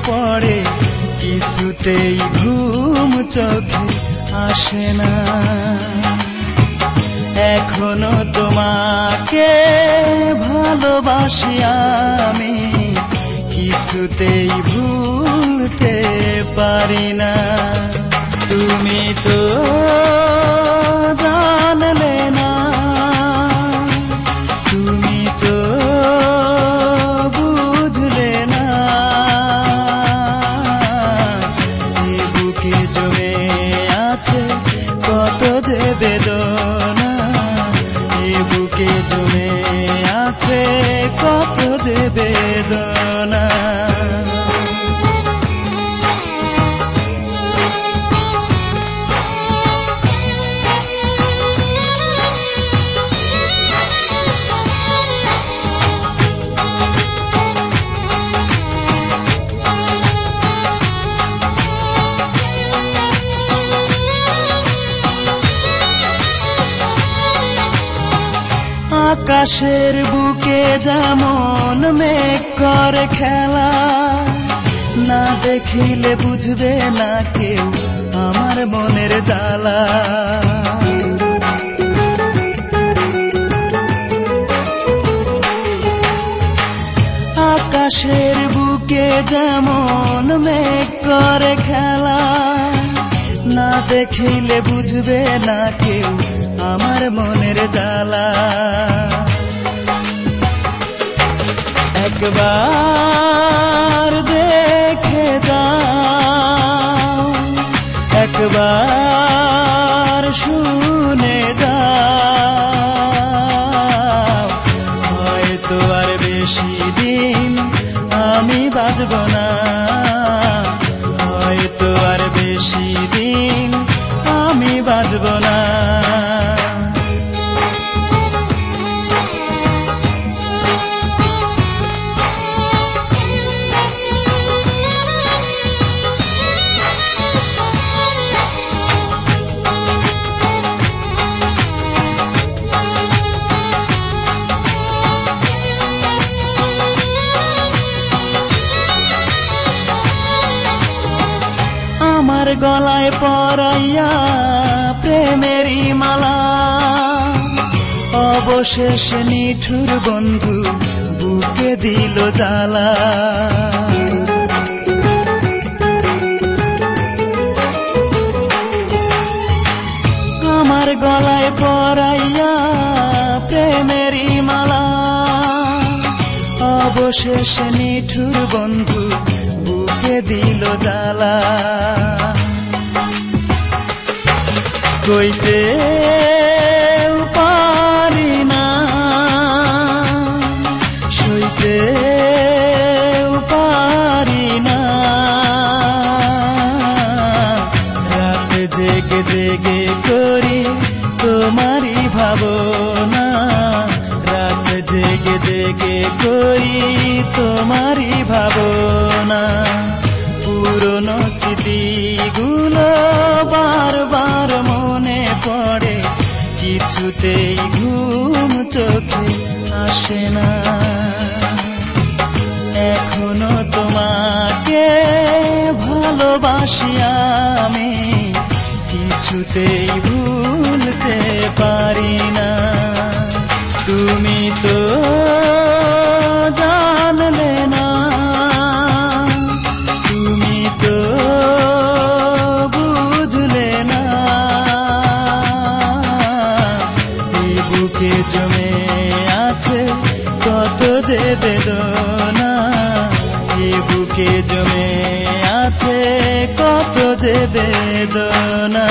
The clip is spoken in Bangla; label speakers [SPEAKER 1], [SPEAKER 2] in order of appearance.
[SPEAKER 1] পড়ে, কিছুতেই ঘুম চোখে আসে না। এখনো তোমাকে ভালোবাসি আমি, কিছুতেই ভুলতে পারি না। তুমি তো জানলে না, তুমি তো বুঝলে না, এ বুকে জমে আছে কত যে বেদনা, এ বুকে জমে আছে কত যে বেদনা। আকাশের বুকে যেমন মেঘ করে খেলা, না দেখিলে বুঝবে না কেউ আমার মনের জ্বালা। আকাশের বুকে যেমন মেঘ করে খেলা, না দেখিলে বুঝবে না কেউ আমার মনের জ্বালা। একবার দেখে যাও, একবার শুনে যাও, হয়তো আর বেশি দিন আমি বাঁচব না, হয়তো আর বেশি দিন আমি বাঁচব না। আমার গলায় পরাইয়া প্রেমেরই মালা, অবশেষে নিঠুর বন্ধু বুকে দিল জ্বালা। আমার গলায় পরাইয়া প্রেমেরই মালা, অবশেষে নিঠুর বন্ধু বুকে দিল জ্বালা। কইতে পারি না, সইতে পারি না, রাত জেগে জেগে করি তোমারই ভাবনা, রাত জেগে জেগে করি তোমারই ভাবনা। পুরনো স্মৃতিগুলো বারবার মনে পড়ে, কিছুতেই ঘুম চোখে আসে না। এখনো তোমাকে ভালোবাসি আমি, কিছুতেই ভুলতে পারি না। তুমি তো জানলে না, তুমি তো বুঝলে না, এই বুকে জমে আছে কত যে বেদনা, এই বুকে জমে আছে কত যে বেদনা।